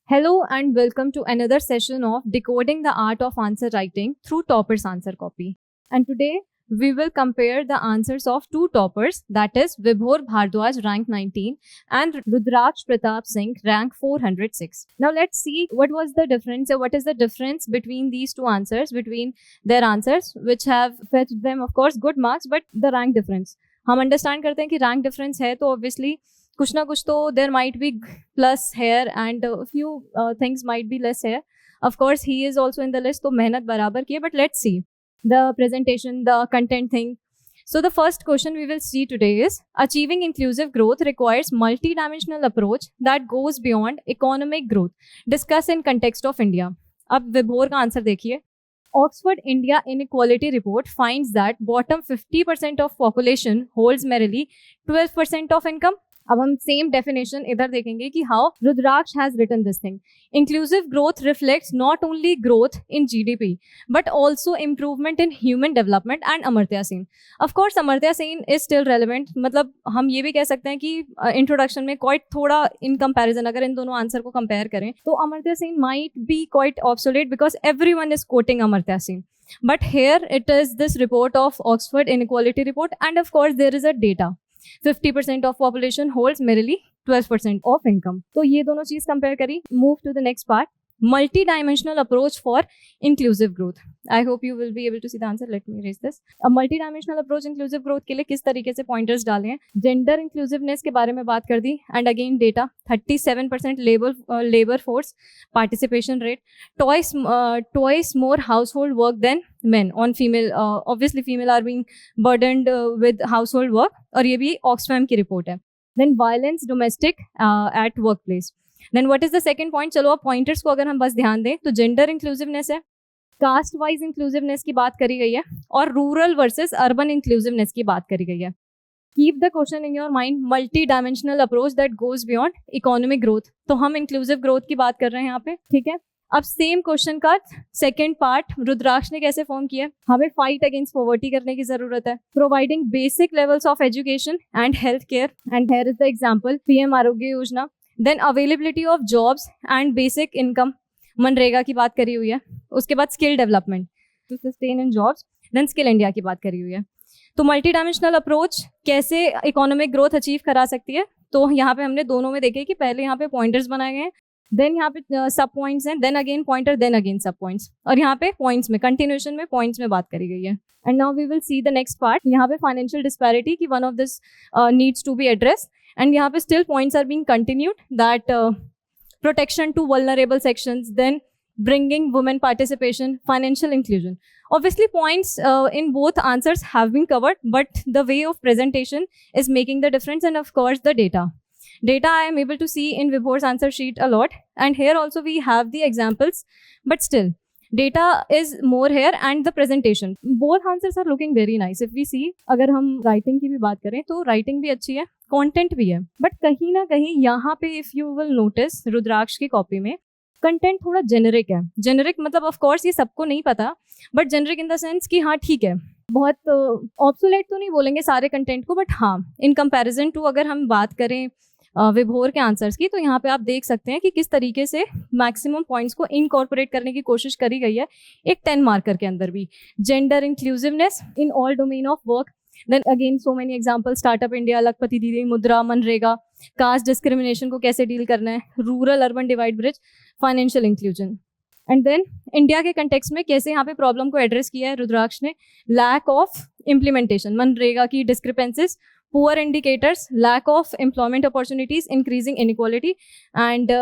Hello and welcome to another session of Decoding the Art of Answer Writing through Topper's Answer Copy. And today we will compare the answers of two toppers, that is Vibhor Bhardwaj rank 19 and Rudraksh Pratap Singh rank 406. Now let's see what was the difference or what is the difference between these two answers, between their answers which have fetched them of course good marks, but the rank difference. हम understand करते हैं कि rank difference है तो obviously कुछ ना कुछ तो there might be plus here and few things might be less here. Of course he is also in the list, तो मेहनत बराबर की है. But let's see the presentation, the content thing. So the first question we will see today is achieving inclusive growth requires multi-dimensional approach that goes beyond economic growth. Discuss in context of India. अब विभोर का answer देखिए. Oxford India Inequality Report finds that bottom 50% of population holds merely 12% of income. अब हम same definition इधर देखेंगे कि how Rudraksh has written this thing. Inclusive growth reflects not only growth in GDP but also improvement in human development. And Amartya Sen, of course Amartya Sen is still relevant. मतलब हम ये भी कह सकते हैं कि इंट्रोडक्शन में क्वाइट थोड़ा इन कंपैरिजन अगर इन दोनों आंसर को कंपेयर करें तो Amartya Sen might be quite obsolete because everyone is coating Amartya Sen. But here it is this report of Oxford Inequality Report, and of course there is a data. 50% of population holds merely 12% of income. तो ये दोनों चीज compare करी. Move to the next part. Multi-dimensional approach for inclusive growth. I hope you will be able to see the answer. Let me erase this. A multi-dimensional approach inclusive growth के लिए किस तरीके से pointers डाले हैं. Gender inclusiveness के बारे में बात कर दी. And again data 37% labor force participation rate. Twice more household work than men on female. Obviously female are being burdened with household work. और ये भी Oxfam की report है. Then violence domestic at workplace. Then what is the second point. चलो अब pointers को अगर हम बस ध्यान दें तो जेंडर इंक्लूसिवनेस है, कास्ट वाइज इंक्लूसिवनेस की बात करी गई है और रूरल वर्सेस अर्बन इंक्लूसिवनेस की बात करी गई है. Keep the question in your mind. Multi dimensional approach that goes beyond economic growth. तो हम इंक्लूसिव ग्रोथ की बात कर रहे हैं यहाँ पे, ठीक है. अब सेम क्वेश्चन का सेकेंड पार्ट रुद्राक्ष ने कैसे फॉर्म किया. हमें फाइट अगेंस्ट पॉवर्टी करने की जरूरत है. Providing basic levels of education and health care. And here is the example PM Arogya Yojana. Then availability of jobs and basic income, MNREGA की बात करी हुई है. उसके बाद skill development to sustain in jobs. Then skill India की बात करी हुई है. तो मल्टी डायमेंशनल अप्रोच कैसे इकोनॉमिक ग्रोथ अचीव करा सकती है. तो यहाँ पे हमने दोनों में देखे कि पहले यहाँ पे पॉइंटर्स बनाए गए हैं, देन यहाँ पे सब पॉइंट्स हैं, then again pointer, then again sub points, और यहाँ पे पॉइंट्स में कंटिन्यूएशन में पॉइंट्स में बात करी गई है. And now we will see the next part. यहाँ पे फाइनेंशियल डिस्पैरिटी की one of this needs to be address. And यहाँ पे still points are being continued that protection to vulnerable sections, then bringing women participation, financial inclusion. Obviously points in both answers have been covered, but the way of presentation is making the difference, and of course the data. Data I am able to see in Vibhor's answer sheet a lot, and here also we have the examples, but still data is more here and the presentation. Both answers are looking very nice. If we see, अगर हम writing की भी बात करें तो writing भी अच्छी है, कंटेंट भी है, बट कहीं ना कहीं यहाँ पे इफ यू विल नोटिस रुद्राक्ष की कॉपी में कंटेंट थोड़ा जेनरिक है. जेनरिक मतलब ऑफ कोर्स ये सबको नहीं पता, but generic in the sense कि हाँ ठीक है, बहुत ऑब्सोलेट तो नहीं बोलेंगे सारे कंटेंट को, बट हाँ इन कंपैरिजन टू अगर हम बात करें विभोर के आंसर्स की, तो यहाँ पे आप देख सकते हैं कि किस तरीके से मैक्सिमम पॉइंट्स को इनकॉर्पोरेट करने की कोशिश करी गई है एक 10 मार्कर के अंदर भी. Gender inclusiveness in all domain of work. Then again so many examples, Startup India, लखपति दीदी, मुद्रा, मनरेगा, कास्ट डिस्क्रिमिनेशन को कैसे डील करना है, rural urban divide bridge, financial inclusion. And then India के कंटेक्स्ट में कैसे यहाँ पे प्रॉब्लम को एड्रेस किया है रुद्राक्ष ने. लैक ऑफ इम्प्लीमेंटेशन, मनरेगा की discrepancies, poor indicators, lack of employment opportunities, increasing inequality. And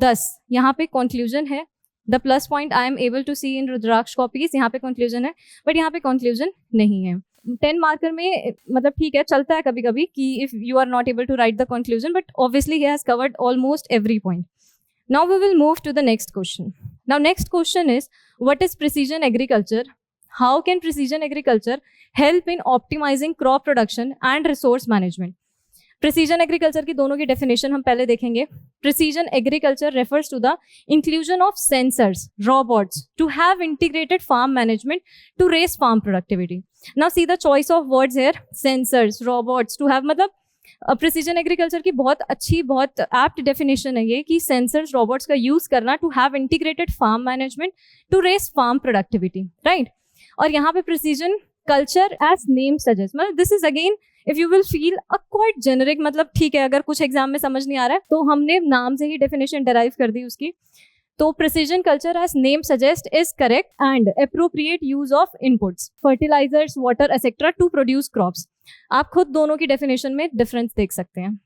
10 यहाँ पे कंक्लूजन है. The plus point I am able to see in Rudraksh copies, यहाँ पे कंक्लूजन है, बट यहाँ पे कंक्लूजन नहीं है. 10 मार्कर में मतलब ठीक है, चलता है कभी कभी कि if you are not able to write the conclusion, but obviously he has covered almost every point. Now we will move to the next question. Now next question is what is precision agriculture. How can precision agriculture help in optimizing crop production and resource management. Precision agriculture की दोनों की definition हम पहले देखेंगे. Precision agriculture refers to the inclusion of sensors, robots to have integrated farm management to raise farm productivity. Now see the choice of words here. Sensors, robots, to have मतलब precision agriculture की बहुत अच्छी, बहुत apt definition है ये कि sensors, robots का use करना to have integrated farm management to raise farm productivity, right. और यहाँ पे precision culture as name suggest, मतलब this is again if you will feel a quite generic, मतलब ठीक है अगर कुछ एग्जाम में समझ नहीं आ रहा है तो हमने नाम से ही डेफिनेशन डेराइव कर दी उसकी। तो precision culture as name suggest is correct and appropriate use of inputs, fertilizers, water etcetera to produce crops. आप खुद दोनों की डेफिनेशन में डिफरेंस देख सकते हैं।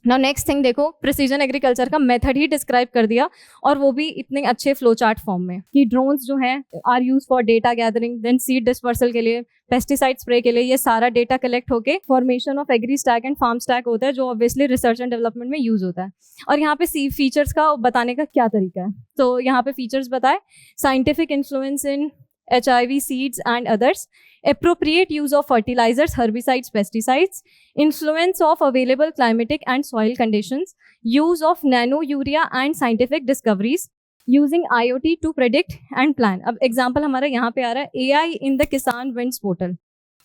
नाउ नेक्स्ट थिंग देखो, प्रिसीजन एग्रीकल्चर का मेथड ही डिस्क्राइब कर दिया, और वो भी इतने अच्छे फ्लो चार्ट फॉर्म में कि ड्रोन्स जो हैं are use for data gathering, then seed dispersal के लिए, पेस्टिसाइड स्प्रे के लिए, ये सारा डेटा कलेक्ट होके formation of agri stack and farm stack होता है, जो ऑब्वियसली रिसर्च एंड डेवलपमेंट में यूज होता है। और यहाँ पे फीचर्स का बताने का क्या तरीका है, तो यहाँ पे फीचर्स बताए, scientific influence in HIV seeds and others, appropriate use of fertilizers, herbicides, pesticides, influence of available climatic and soil conditions, use of nano urea and scientific discoveries, using IoT to predict and plan। अब example हमारा यहाँ पे आ रहा है AI in the Kisan winds portal,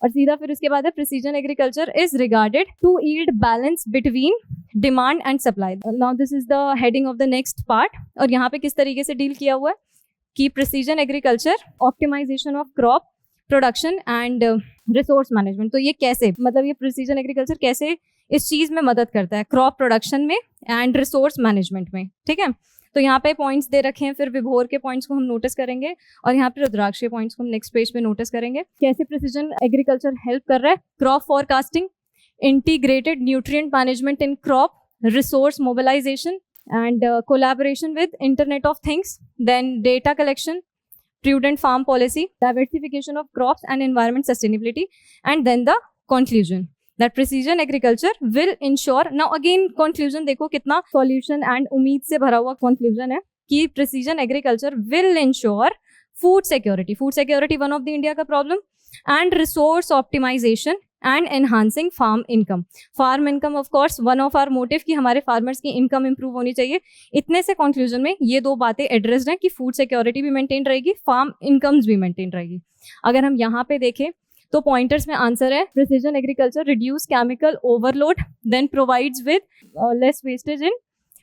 और सीधा फिर उसके बाद है precision agriculture is regarded to yield balance between demand and supply. Now this is the heading of the next part, और यहाँ पे किस तरीके से डील किया हुआ है कि precision agriculture, optimization of crop production and resource management. तो ये कैसे, मतलब ये प्रिसीजन एग्रीकल्चर कैसे इस चीज में मदद करता है, क्रॉप प्रोडक्शन में एंड रिसोर्स मैनेजमेंट में, ठीक है। तो यहाँ पे पॉइंट्स दे रखे हैं, फिर विभोर के पॉइंट्स को हम नोटिस करेंगे, और यहाँ पे रुद्राक्ष के पॉइंट्स को हम नेक्स्ट पेज पे नोटिस करेंगे। कैसे प्रिसीजन एग्रीकल्चर हेल्प कर रहा है, crop forecasting, integrated nutrient management in crop, resource mobilization and collaboration with Internet of Things, then data collection, prudent farm policy, diversification of crops and environment sustainability, and then the conclusion that precision agriculture will ensure, now again conclusion देखो कितना solution and उम्मीद से भरा हुआ conclusion है कि precision agriculture will ensure food security one of the India का problem, and resource optimization and enhancing farm income of course one of our motive कि हमारे farmers की income improve होनी चाहिए। इतने से conclusion में ये दो बातें addressed हैं कि food security भी maintain रहेगी, farm incomes भी maintain रहेगी। अगर हम यहाँ पे देखें तो pointers में answer है precision agriculture reduce chemical overload, then provides with less wastage in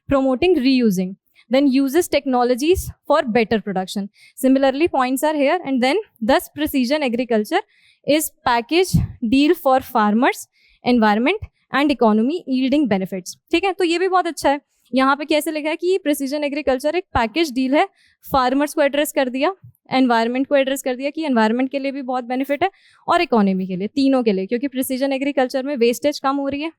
promoting reusing, then uses technologies for better production. Similarly points are here, and then thus precision agriculture is package deal for farmers, environment and economy yielding benefits। ठीक है, तो ये भी बहुत अच्छा है। यहाँ पे कैसे लिखा है कि प्रिसीजन एग्रीकल्चर एक पैकेज डील है, फार्मर्स को एड्रेस कर दिया, एनवायरनमेंट को एड्रेस कर दिया कि एनवायरनमेंट के लिए भी बहुत बेनिफिट है और इकोनॉमी के लिए, तीनों के लिए, क्योंकि प्रिसीजन एग्रीकल्चर में वेस्टेज कम हो रही है,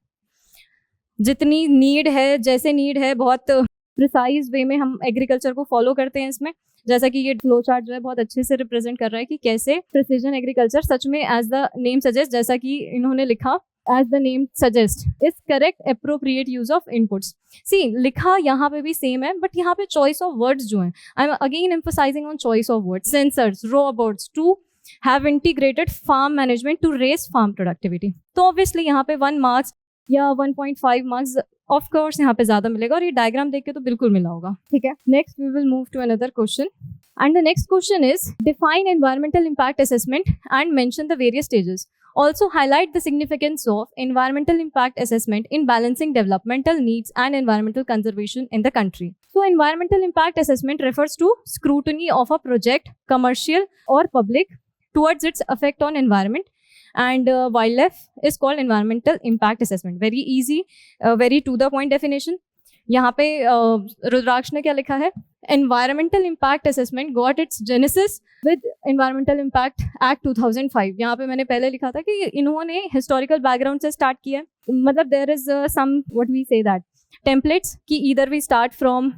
जितनी नीड है, जैसे नीड है, बहुत प्रिसाइज वे में हम एग्रीकल्चर को फॉलो करते हैं इसमें, जैसा कि ये फ्लो चार्ट जो है बहुत अच्छे से रिप्रेजेंट कर रहा है कि कैसे प्रिसीजन एग्रीकल्चर सच में एज द नेम सजेस्ट, जैसा कि इन्होंने लिखा as the name suggest is correct appropriate use of inputs. See लिखा यहाँ पे भी सेम है, बट यहाँ पे चॉइस ऑफ वर्ड्स जो हैं, I am again emphasizing on choice of words, sensors, robots to have integrated farm management to raise farm productivity. तो ऑब्वियसली यहाँ पे 1 मार्क्स या 1.5 मार्क्स ऑफ कोर्स यहाँ पे ज्यादा मिलेगा, और ये डायग्राम देख के तो बिल्कुल मिला होगा, ठीक है। Next we will move to another question, and the next question is define environmental impact assessment and mention the various stages. Also highlight the significance of environmental impact assessment in balancing developmental needs and environmental conservation in the country. So environmental impact assessment refers to scrutiny of a project, commercial or public, towards its effect on environment and wildlife is called environmental impact assessment. Very easy, very to the point definition. यहाँ पे रुद्राक्ष ने क्या लिखा है, environmental impact assessment got its genesis with environmental impact act 2005। यहाँ पे मैंने पहले लिखा था कि इन्होंने हिस्टोरिकल बैकग्राउंड से स्टार्ट किया है, मतलब there is some what we say that templates कि either we start from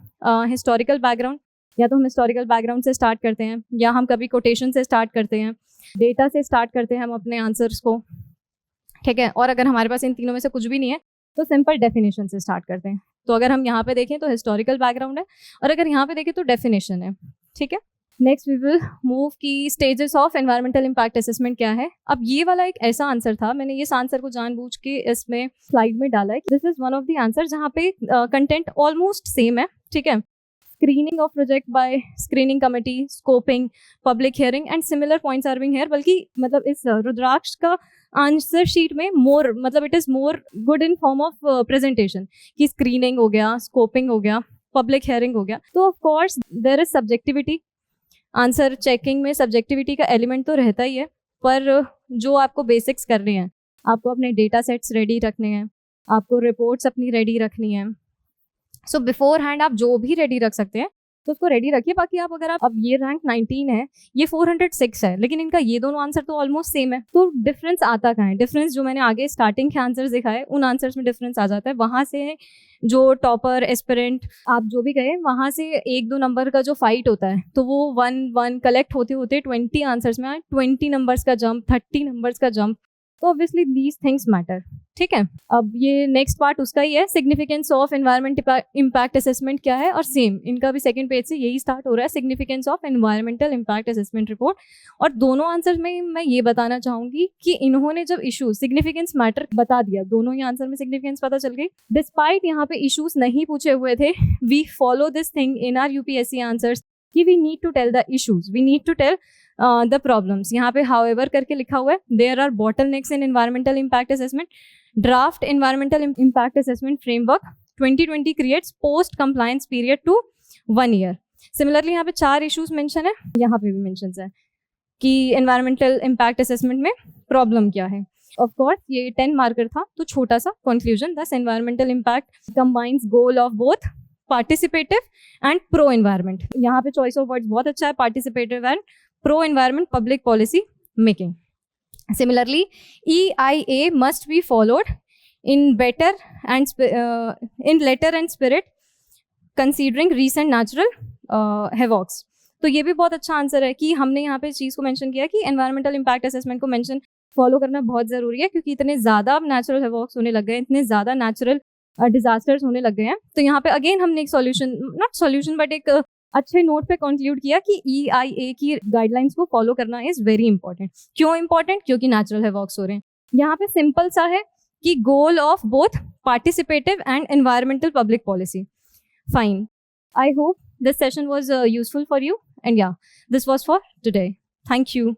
historical background, या तो हम हिस्टोरिकल बैकग्राउंड से स्टार्ट करते हैं, या हम कभी कोटेशन से स्टार्ट करते हैं, डेटा से स्टार्ट करते हैं हम अपने आंसर्स को, ठीक है। और अगर हमारे पास इन तीनों में से कुछ भी नहीं है तो सिंपल डेफिनेशन से स्टार्ट करते हैं। तो अगर हम यहाँ पे देखें तो हिस्टोरिकल बैकग्राउंड है, और अगर यहाँ पे देखें तो डेफिनेशन है, ठीक है। नेक्स्ट वी विल मूव की stages of environmental impact assessment क्या है। अब ये वाला एक ऐसा आंसर था, मैंने इस आंसर को जानबूझ के इसमें स्लाइड में डाला है, this is one of the answer जहाँ पे कंटेंट ऑलमोस्ट सेम है, ठीक है। screening of project by screening committee, scoping, public hearing and similar points are being here. बल्कि मतलब इस रुद्राक्ष का आंसर शीट में मोर मतलब it is more good in form of presentation कि स्क्रीनिंग हो गया, स्कोपिंग हो गया, पब्लिक हेयरिंग हो गया. तो of course there is subjectivity. Answer checking में सब्जेक्टिविटी का एलिमेंट तो रहता ही है, पर जो आपको बेसिक्स करने हैं, आपको अपने डेटा सेट्स रेडी रखने हैं, आपको रिपोर्ट्स अपनी रेडी रखनी है. सो बिफोर हैंड आप जो भी रेडी रख सकते हैं तो उसको रेडी रखिए. बाकी आप अगर आप अब ये रैंक 19 है, ये 406 है, लेकिन इनका ये दोनों आंसर तो ऑलमोस्ट सेम है. तो डिफरेंस आता कहाँ है? डिफरेंस जो मैंने आगे स्टार्टिंग के आंसर्स दिखाए उन आंसर्स में डिफरेंस आ जाता है. वहाँ से जो टॉपर एस्पिरेंट आप जो भी गए, वहाँ से 1-2 नंबर का जो फाइट होता है तो वो 1-1 कलेक्ट होते होते 20 आंसर्स में आए. 20 नंबर्स का जंप, 30 नंबर्स का जंप. तो ऑब्वियसली दीज थिंग्स मैटर. ठीक है, अब ये नेक्स्ट पार्ट उसका ही है, significance of environment impact assessment क्या है. और सेम इनका भी सेकंड पेज से यही स्टार्ट हो रहा है, significance of environmental impact assessment report. और दोनों आंसर में मैं ये बताना चाहूंगी कि इन्होंने जब इशू सिग्निफिकेंस मैटर बता दिया, दोनों ही आंसर में सिग्निफिकेंस पता चल गई. डिस्पाइट यहाँ पे इशूज नहीं पूछे हुए थे, we follow this thing in our UPSC answers कि we need to tell the issues, we need to tell the problems. यहाँ पे हाउएवर करके लिखा हुआ है, there are bottlenecks in environmental impact assessment. Draft environmental impact assessment framework 2020 creates post compliance period to 1 year. Similarly यहाँ पे 4 issues mention है, यहाँ पे भी मेंशन है कि एनवायरमेंटल इम्पैक्ट असेसमेंट में प्रॉब्लम क्या है. ऑफ कोर्स ये 10 मार्कर था, तो छोटा सा कंक्लूजन. दस environmental impact combines goal of both participative and pro environment. यहाँ पे चॉइस ऑफ वर्ड्स बहुत अच्छा है, participative and pro environment public policy making. Similarly, EIA must be followed in letter and spirit, considering recent natural havocs. तो ये भी बहुत अच्छा आंसर है कि हमने यहाँ पे चीज़ को मेंशन किया कि एनवायरमेंटल इम्पैक्ट असेसमेंट को मेंशन फॉलो करना बहुत ज़रूरी है, क्योंकि इतने ज़्यादा अब नेचुरल हेवॉक्स होने लग गए, इतने ज़्यादा नेचुरल डिजास्टर्स होने लग गए हैं. तो यहाँ पे अगेन हमने एक सॉल्यूशन, नॉट सॉल्यूशन बट एक अच्छे नोट पे कंक्लूड किया कि EIA की गाइडलाइंस को फॉलो करना इज वेरी इंपॉर्टेंट. क्यों इंपॉर्टेंट? क्योंकि नेचुरल हेवॉक्स हो रहे हैं. यहाँ पे सिंपल सा है कि goal of both participative and environmental public policy. Fine, I hope this session was useful for you, and ya, this was for today. Thank you.